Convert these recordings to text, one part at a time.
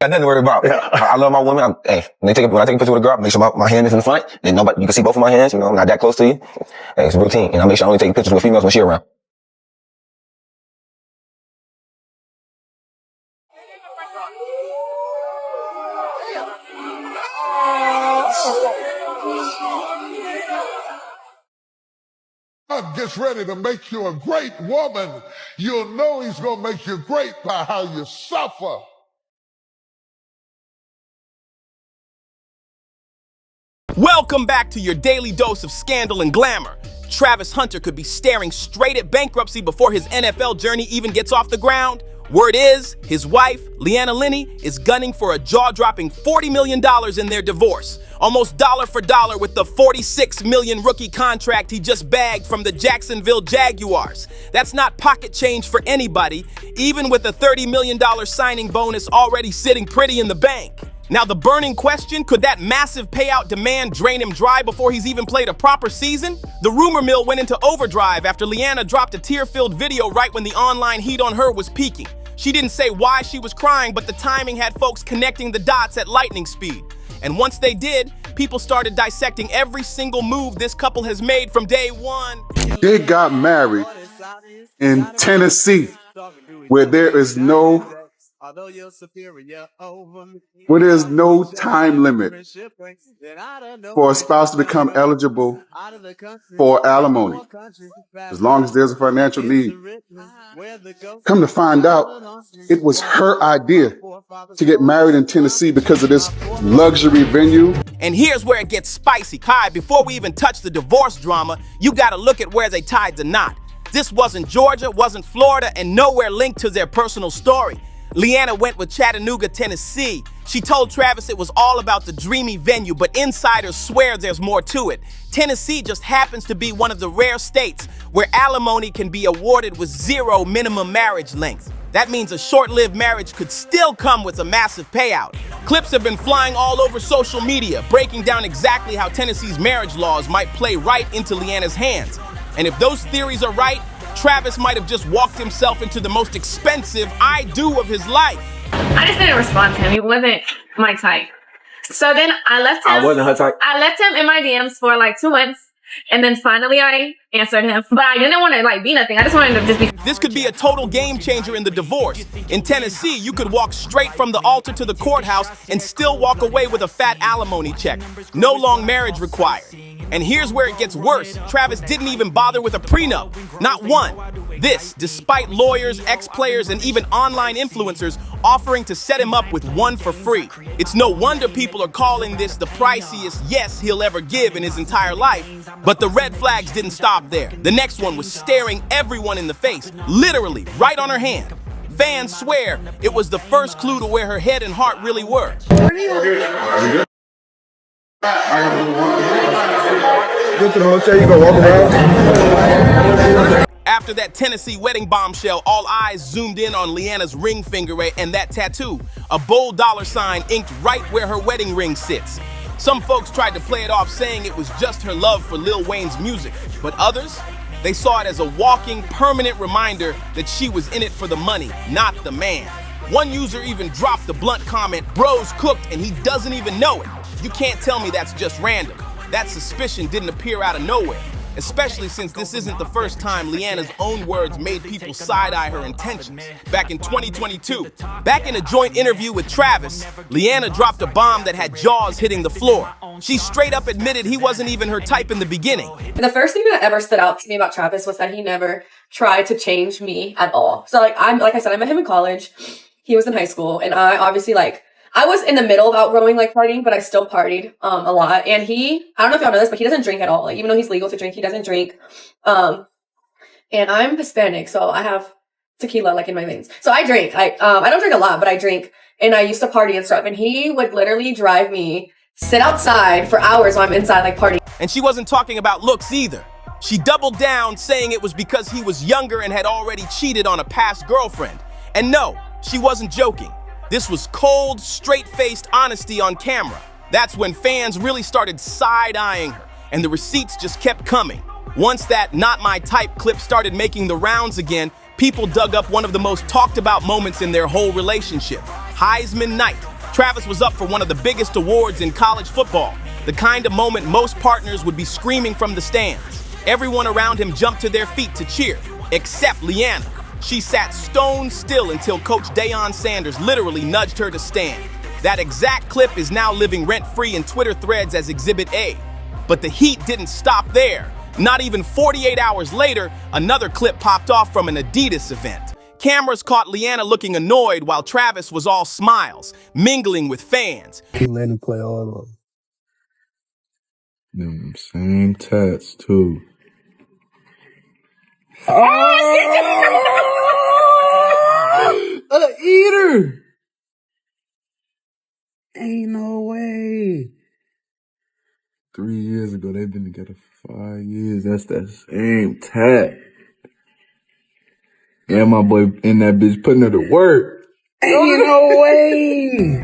Got nothing to worry about. Yeah. I love my women. Hey, when I take a picture with a girl, make sure my hand is in the front. Then nobody, you can see both of my hands, I'm not that close to you. Hey, it's a routine. And I make sure I only take pictures with females when she's around. God gets ready to make you a great woman. You'll know he's going to make you great by how you suffer. Welcome back to your daily dose of scandal and glamour. Travis Hunter could be staring straight at bankruptcy before his NFL journey even gets off the ground. Word is, his wife, Leanna Linney, is gunning for a jaw-dropping $40 million in their divorce. Almost dollar for dollar with the $46 million rookie contract he just bagged from the Jacksonville Jaguars. That's not pocket change for anybody, even with a $30 million signing bonus already sitting pretty in the bank. Now the burning question, could that massive payout demand drain him dry before he's even played a proper season? The rumor mill went into overdrive after Leanna dropped a tear-filled video right when the online heat on her was peaking. She didn't say why she was crying, but the timing had folks connecting the dots at lightning speed. And once they did, people started dissecting every single move this couple has made from day one. They got married in Tennessee, where there's no time limit for a spouse to become eligible for alimony, as long as there's a financial need. Come to find out, it was her idea to get married in Tennessee because of this luxury venue. And here's where it gets spicy. Kai, before we even touch the divorce drama, you gotta look at where they tied the knot. This wasn't Georgia, wasn't Florida, and nowhere linked to their personal story. Leanna went with Chattanooga, Tennessee. She told Travis it was all about the dreamy venue, but insiders swear there's more to it. Tennessee just happens to be one of the rare states where alimony can be awarded with 0 minimum marriage length. That means a short-lived marriage could still come with a massive payout. Clips have been flying all over social media, breaking down exactly how Tennessee's marriage laws might play right into Leanna's hands. And if those theories are right, Travis might have just walked himself into the most expensive I do of his life. I just didn't respond to him. He wasn't my type. So then I left him. I wasn't her type. I left him in my DMs for like 2 months. And then finally I answered him. But I didn't want to be nothing. I just wanted to just be. This could be a total game changer in the divorce. In Tennessee, you could walk straight from the altar to the courthouse and still walk away with a fat alimony check. No long marriage required. And here's where it gets worse. Travis didn't even bother with a prenup. Not one. This, despite lawyers, ex-players, and even online influencers offering to set him up with one for free. It's no wonder people are calling this the priciest yes he'll ever give in his entire life. But the red flags didn't stop there. The next one was staring everyone in the face, literally right on her hand. Fans swear it was the first clue to where her head and heart really were. Get to the hotel, you go walk around. After that Tennessee wedding bombshell, all eyes zoomed in on Leanna's ring finger and that tattoo, a bold dollar sign inked right where her wedding ring sits. Some folks tried to play it off saying it was just her love for Lil Wayne's music, but others, they saw it as a walking, permanent reminder that she was in it for the money, not the man. One user even dropped the blunt comment, "Bro's cooked and he doesn't even know it." You can't tell me that's just random. That suspicion didn't appear out of nowhere, especially since this isn't the first time Leanna's own words made people side-eye her intentions. Back in 2022, back in a joint interview with Travis, Leanna dropped a bomb that had jaws hitting the floor. She straight up admitted he wasn't even her type in the beginning. The first thing that ever stood out to me about Travis was that he never tried to change me at all. So like I met him in college. He was in high school, and I obviously I was in the middle of outgrowing partying, but I still partied a lot. And I don't know if y'all know this, but he doesn't drink at all. Even though he's legal to drink, he doesn't drink. And I'm Hispanic, so I have tequila in my veins. So I drink. I don't drink a lot, but I drink. And I used to party and stuff. And he would literally drive me, sit outside for hours while I'm inside partying. And she wasn't talking about looks either. She doubled down, saying it was because he was younger and had already cheated on a past girlfriend. And no, she wasn't joking. This was cold, straight-faced honesty on camera. That's when fans really started side-eyeing her, and the receipts just kept coming. Once that "not my type" clip started making the rounds again, people dug up one of the most talked about moments in their whole relationship, Heisman night. Travis was up for one of the biggest awards in college football, the kind of moment most partners would be screaming from the stands. Everyone around him jumped to their feet to cheer, except Leanna. She sat stone still until Coach Deion Sanders literally nudged her to stand. That exact clip is now living rent-free in Twitter threads as Exhibit A. But the heat didn't stop there. Not even 48 hours later, another clip popped off from an Adidas event. Cameras caught Leanna looking annoyed while Travis was all smiles, mingling with fans. He let him play all of them same tats, too. Oh! Eater! Ain't no way. 3 years ago, they've been together for 5 years. That's that same tat. Yeah, my boy in that bitch putting her to work. Ain't no way.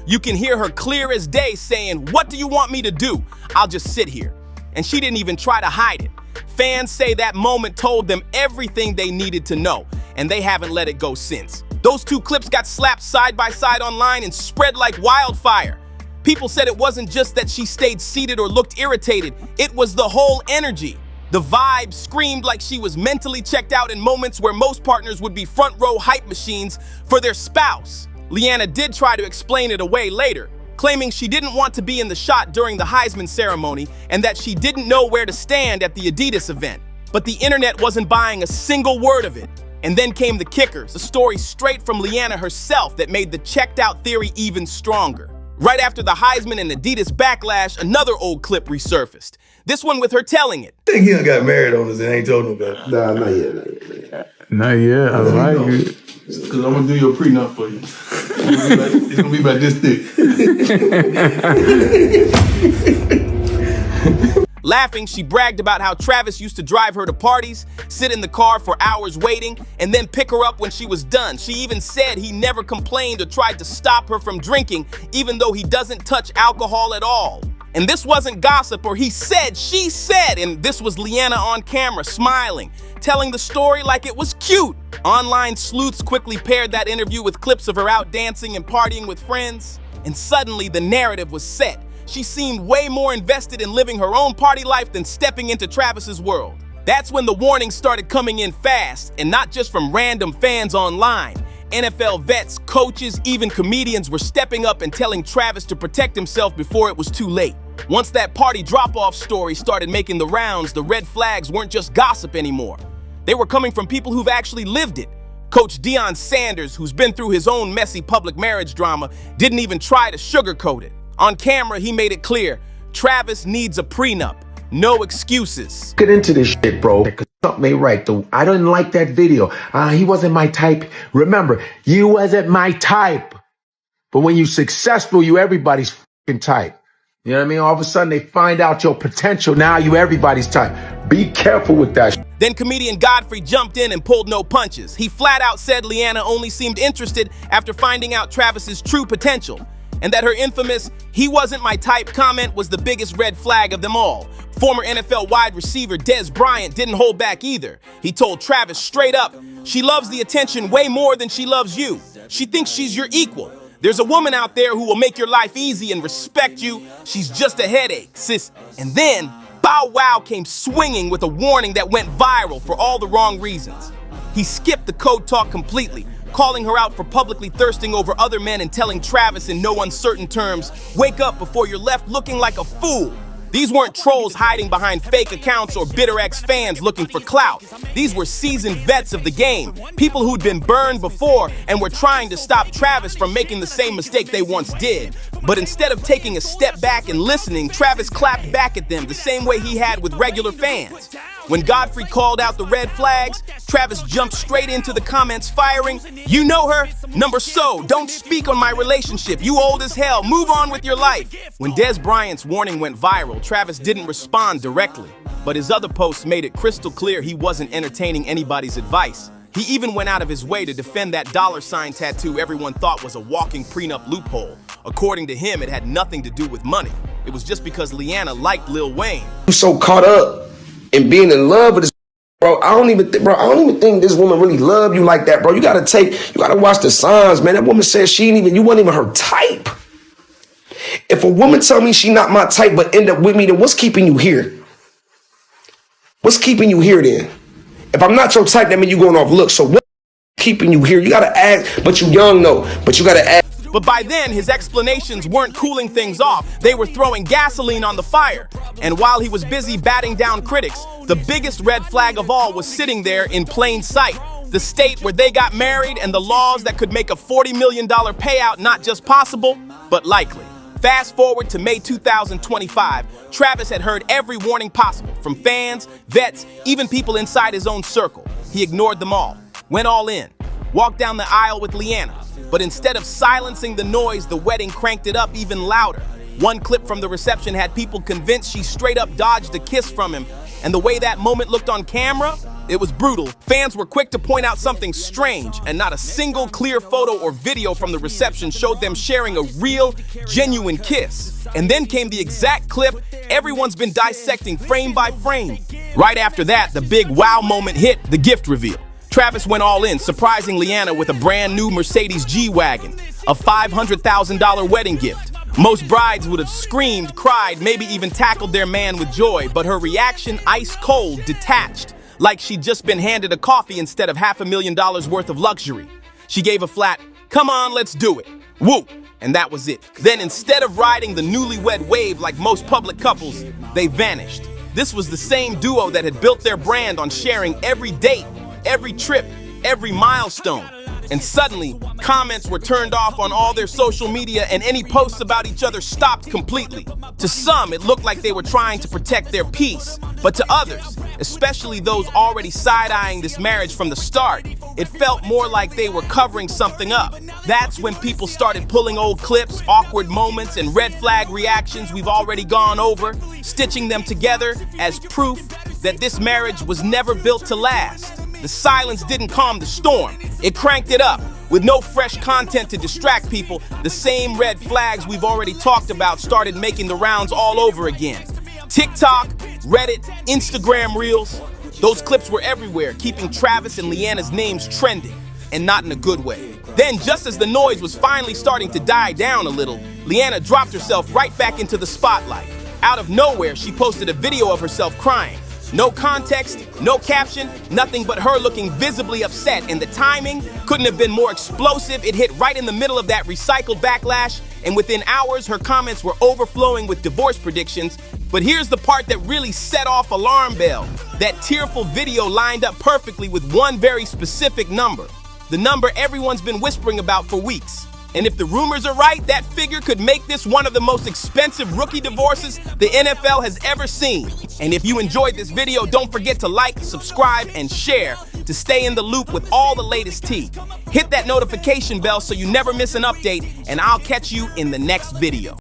You can hear her clear as day saying, "What do you want me to do? I'll just sit here." And she didn't even try to hide it. Fans say that moment told them everything they needed to know, and they haven't let it go since. Those two clips got slapped side by side online and spread like wildfire. People said it wasn't just that she stayed seated or looked irritated, it was the whole energy. The vibe screamed like she was mentally checked out in moments where most partners would be front row hype machines for their spouse. Leanna did try to explain it away later, claiming she didn't want to be in the shot during the Heisman ceremony and that she didn't know where to stand at the Adidas event. But the internet wasn't buying a single word of it. And then came the kickers, a story straight from Leanna herself that made the checked out theory even stronger. Right after the Heisman and Adidas backlash, another old clip resurfaced. This one with her telling it. I think he done got married on us and ain't told nobody. Nah, not yet. Not yet, I like it. Because I'm going to do your prenup for you. It's going to be about this thick. Laughing, she bragged about how Travis used to drive her to parties, sit in the car for hours waiting, and then pick her up when she was done. She even said he never complained or tried to stop her from drinking, even though he doesn't touch alcohol at all. And this wasn't gossip or he said, she said, and this was Leanna on camera, smiling, telling the story like it was cute. Online sleuths quickly paired that interview with clips of her out dancing and partying with friends, and suddenly the narrative was set. She seemed way more invested in living her own party life than stepping into Travis's world. That's when the warnings started coming in fast, and not just from random fans online. NFL vets, coaches, even comedians were stepping up and telling Travis to protect himself before it was too late. Once that party drop-off story started making the rounds, the red flags weren't just gossip anymore. They were coming from people who've actually lived it. Coach Deion Sanders, who's been through his own messy public marriage drama, didn't even try to sugarcoat it. On camera, he made it clear, Travis needs a prenup. No excuses. Get into this shit, bro, because something ain't right. Though I didn't like that video. He wasn't my type. Remember, you wasn't my type. But when you're successful, you everybody's fucking type. You know what I mean? All of a sudden, they find out your potential. Now you everybody's type. Be careful with that shit. Then comedian Godfrey jumped in and pulled no punches. He flat out said Leanna only seemed interested after finding out Travis's true potential, and that her infamous "he wasn't my type" comment was the biggest red flag of them all. Former NFL wide receiver Dez Bryant didn't hold back either. He told Travis straight up, "She loves the attention way more than she loves you. She thinks she's your equal. There's a woman out there who will make your life easy and respect you. She's just a headache, sis." And then Bow Wow came swinging with a warning that went viral for all the wrong reasons. He skipped the code talk completely, calling her out for publicly thirsting over other men and telling Travis in no uncertain terms, "Wake up before you're left looking like a fool." These weren't trolls hiding behind fake accounts or bitter ex-fans looking for clout. These were seasoned vets of the game, people who'd been burned before and were trying to stop Travis from making the same mistake they once did. But instead of taking a step back and listening, Travis clapped back at them the same way he had with regular fans. When Godfrey called out the red flags, Travis jumped straight into the comments firing, "You know her? Number so, don't speak on my relationship. You old as hell. Move on with your life." When Dez Bryant's warning went viral, Travis didn't respond directly, but his other posts made it crystal clear he wasn't entertaining anybody's advice. He even went out of his way to defend that $sign tattoo everyone thought was a walking prenup loophole. According to him, it had nothing to do with money. It was just because Leanna liked Lil Wayne. I'm so caught up in being in love with this Bro, I don't even think this woman really love you like that, bro. You gotta watch the signs, man. That woman said you wasn't even her type. If a woman tell me she not my type but end up with me, then what's keeping you here? What's keeping you here then? If I'm not your type, that means you going off looks. So what's keeping you here? You gotta ask, but you young though, but you gotta ask. But by then, his explanations weren't cooling things off. They were throwing gasoline on the fire. And while he was busy batting down critics, the biggest red flag of all was sitting there in plain sight. The state where they got married and the laws that could make a $40 million payout not just possible, but likely. Fast forward to May 2025, Travis had heard every warning possible from fans, vets, even people inside his own circle. He ignored them all, went all in, walked down the aisle with Leanna. But instead of silencing the noise, the wedding cranked it up even louder. One clip from the reception had people convinced she straight up dodged a kiss from him. And the way that moment looked on camera, it was brutal. Fans were quick to point out something strange, and not a single clear photo or video from the reception showed them sharing a real, genuine kiss. And then came the exact clip everyone's been dissecting frame by frame. Right after that, the big wow moment hit, the gift reveal. Travis went all in, surprising Leanna with a brand new Mercedes G-Wagon, a $500,000 wedding gift. Most brides would have screamed, cried, maybe even tackled their man with joy, but her reaction ice cold, detached, like she'd just been handed a coffee instead of $500,000 worth of luxury. She gave a flat, "Come on, let's do it." Woo! And that was it. Then instead of riding the newlywed wave like most public couples, they vanished. This was the same duo that had built their brand on sharing every date, every trip, every milestone. And suddenly, comments were turned off on all their social media and any posts about each other stopped completely. To some, it looked like they were trying to protect their peace. But to others, especially those already side-eyeing this marriage from the start, it felt more like they were covering something up. That's when people started pulling old clips, awkward moments, and red flag reactions we've already gone over, stitching them together as proof that this marriage was never built to last. The silence didn't calm the storm. It cranked it up. With no fresh content to distract people, the same red flags we've already talked about started making the rounds all over again. TikTok, Reddit, Instagram Reels. Those clips were everywhere, keeping Travis and Leanna's names trending, and not in a good way. Then, just as the noise was finally starting to die down a little, Leanna dropped herself right back into the spotlight. Out of nowhere, she posted a video of herself crying. No context, no caption, nothing but her looking visibly upset, and the timing couldn't have been more explosive. It hit right in the middle of that recycled backlash, and within hours, her comments were overflowing with divorce predictions. But here's the part that really set off alarm bell. That tearful video lined up perfectly with one very specific number. The number everyone's been whispering about for weeks. And if the rumors are right, that figure could make this one of the most expensive rookie divorces the NFL has ever seen. And if you enjoyed this video, don't forget to like, subscribe, and share to stay in the loop with all the latest tea. Hit that notification bell so you never miss an update, and I'll catch you in the next video.